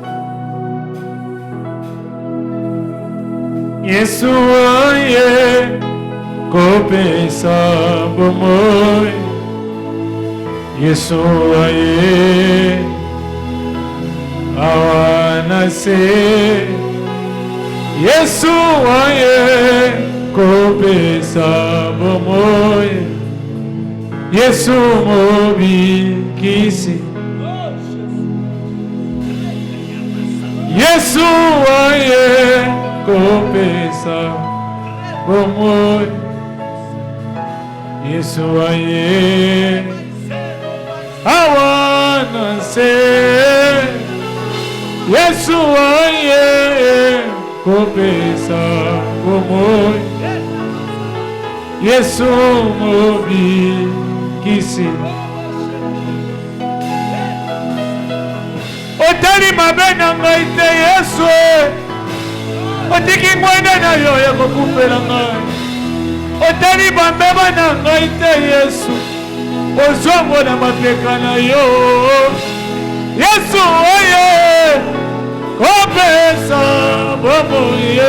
Yesu aye kopesa bomoi. Yesu aye awana se. Yesu aye kopesa bomoi. Yesu mobikisi. Yesu aye kopesa bomoi. Yesu aye awana se. Yesu aye kopesa bomoi Yesu mobikisi otali mabe na ngai te Yesu otiki ngwenda na yo ya kokupela ngai otali bambeba na ngai te Yesu ozongo na mapeka na yo Yesu oye kopesa bomoi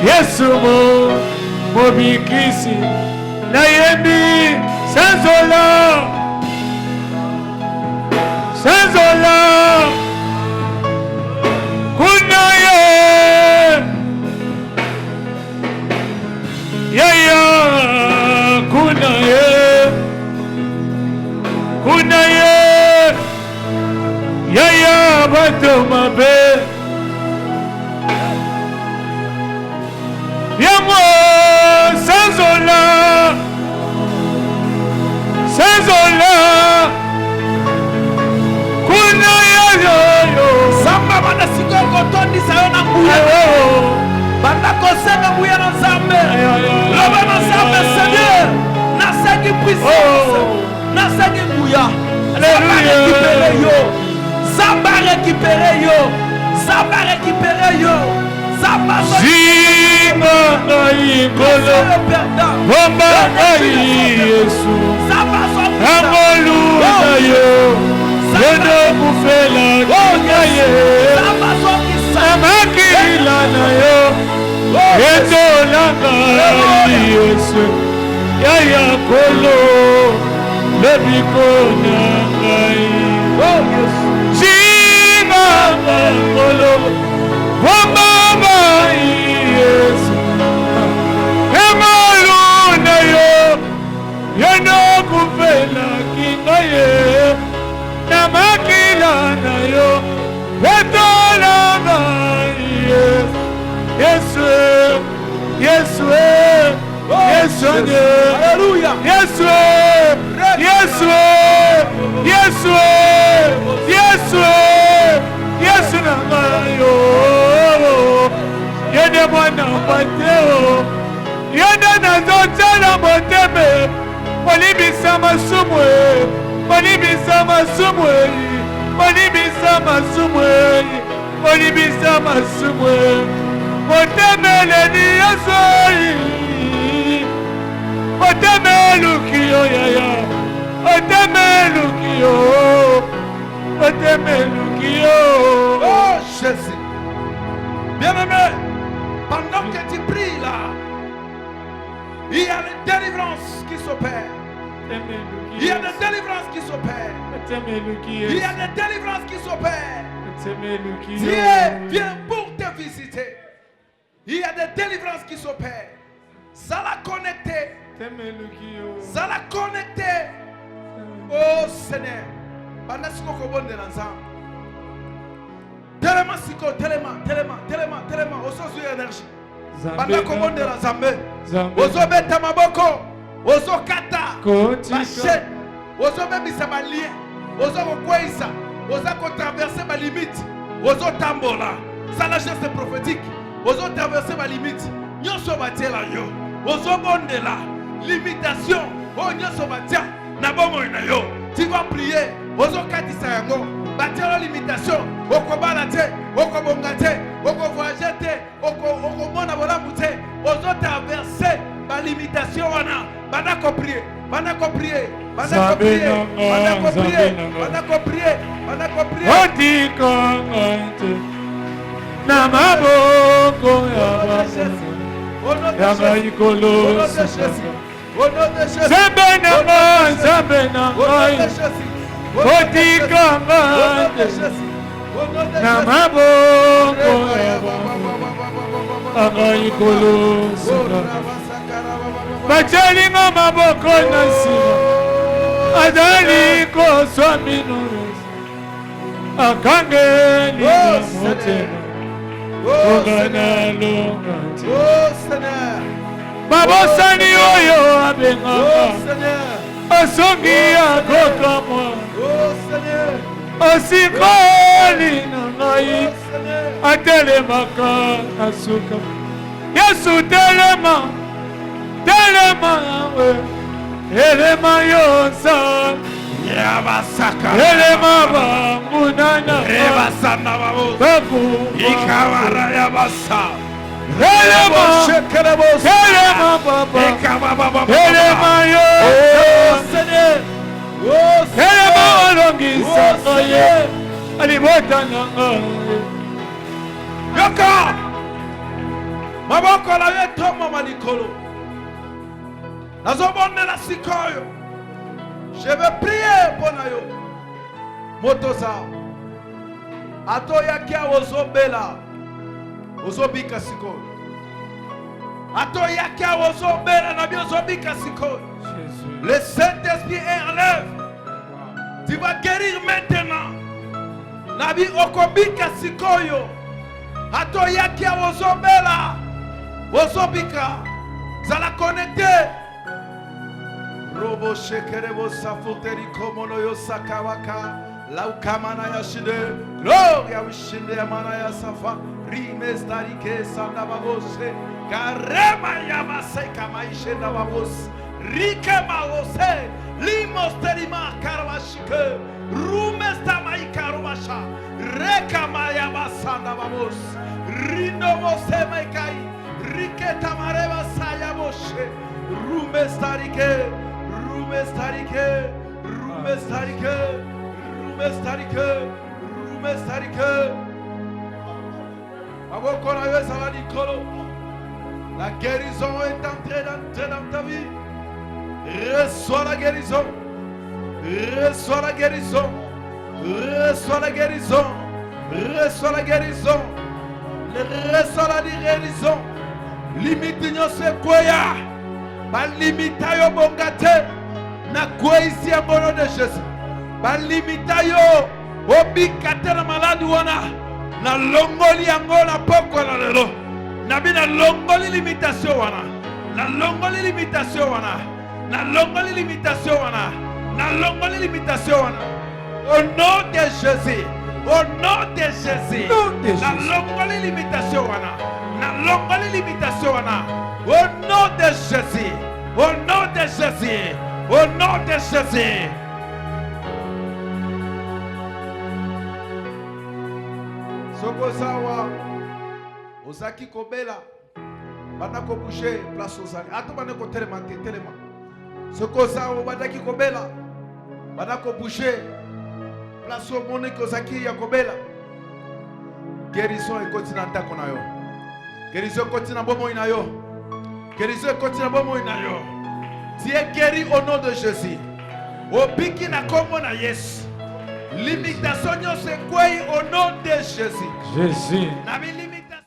Yesu mobikisi nayembi sanzola kuna ye yaya kuna ye yaya bato mabe yango sanzola kuna yo Samba banda siko kotondi sayo na nguya banda kosenga nguya na Nzambe loba na Nzambe Seigneur nasengi puissance nasengi nguya Samba récupéré yo Samba récupéré yo Samba Zinga ngai kolo Bomba ngai Yesu Angolu na yo Yendo kufela kina ye Amakila na yo Yendo langa Yesu Yaya kolo Lebiko na ngai Zinga ngai kolo Bomba ngai Yesu Angolu na yo Yendo kufela kina ye Namakila na yo Betolanga Yesu Yesu Yesu Alléluia Yesu Yesu Yesu Yesu Yesu na yo Yende mwana mateo Yende nazotela moteme Molibisa masumwe Molibisa masumwe Molibisa masumwe Molibisa masumwe Motemele ni Yesu Motemelu kiyo yaya Motemelu kiyo Motemelu kiyo Oh Jésus bien-aimé pendant que tu pries là il y a des délivrances qui s'opèrent il y a des délivrances qui s'opèrent il y a des délivrances qui s'opèrent Dieu vient pour te visiter il y a des délivrances qui s'opèrent ça l'a connecté ça l'a connecté oh Seigneur pendant ce qu'on va dire tellement siko tellement osozu énergie pendant qu'on va dire Nzambe ozobeta maboko ozokata machine ozobebisa balien ozokokweyisa ozakotraverser ma limite ozotambola ça la geste prophétique ozotraverser ma limite nyonso batiela yo ozobondela limitation o nyonso batia na bomoi na yo tu vas prier ozokatisa yango batiela limitation okobala te okobonga te okovoyager te okomona bolamu te ozotraverser ma limitation wana banda ko prier Otikangante na maboko ya ikolo Zambe na ngai Otikangante na maboko ya ikolo Bachalinga maboko na sima Adali koswa minores Akangeli na motema Ogana longati Babosani oyo abenganga Osongi akokamwa Osikoli na ngai atelemaka na suka. Yesu telema, telema yawe, elema yosa, Yabasaka. elema bangunana, Rebasana babo. babu, Ikawara yabasa. elema, Shekelebos. elema baba, Ikababa. elema Oh yosa, Seigneur. Oh elema Seigneur. olongisa Oh ngaye, Seigneur. alibota na ngaye. Yoka. Maboko la yetoma malikolo. Nazobonela sikoyo. Je vais prier pour yo. Motoza. Ato yakia ozobela. Ozobika sikoyo. Ato yakia ozobela na biozobika sikoyo. Le Saint-Esprit est en œuvre. Tu vas guérir maintenant. Nabi okobika sikoyo. Ato yakia ozobela. Ozobika. Zala connecté. Robo shekerebo safuteri komono yo sakawaka. Laukamana yashide. Gloria wishinde yamana ya safa. Rimes darike sanda babose. Karema yamase kama ishenda babos. Rike maose. Limos terima karwashike. Rumes tamai karwasha. Rekama yamasanda babos. Rindo mose mekai. Rike tamareba sayaboshe. Rumes tarike. Rumes tarike. Rumes tarike. Rumes tarike. Rumes tarike. La guérison est entrée dans ta vie. Reçois la guérison. Reçois la guérison. Reçois la guérison. Reçois la guérison. Reçois la guérison. Limite nyose koya. Ba limita yo bongate. Na koisi ya mono de Jésus. Ba limita yo. Obikate na maladi wana. Na longoli yango na poko na lelo. Nabi na longoli limitation wana. Na longoli limitation wana. Na longoli limitation wana. Na longoli limitation wana. Au nom de Jésus. Au nom de Jésus. Na longoli limitation wana. Na longoli limitation wana. Au nom de Jésus. Au nom de Jésus. Au nom de Jésus. Sokosawa Ozaki Kobela bana ko bouger place ozali ato bana ko telema telema Sokosawa badaki Kobela bana ko bouger place au monde ko Ozaki ya Kobela. Guérison et continue ndako na yo. Guérison continue bomo ina yo. Guérison continue bomo ina yo. Tu es guéri au nom de Jésus. Obiki na kombo na Yesu. Limitation se quoi au nom de Jésus. Jésus. Na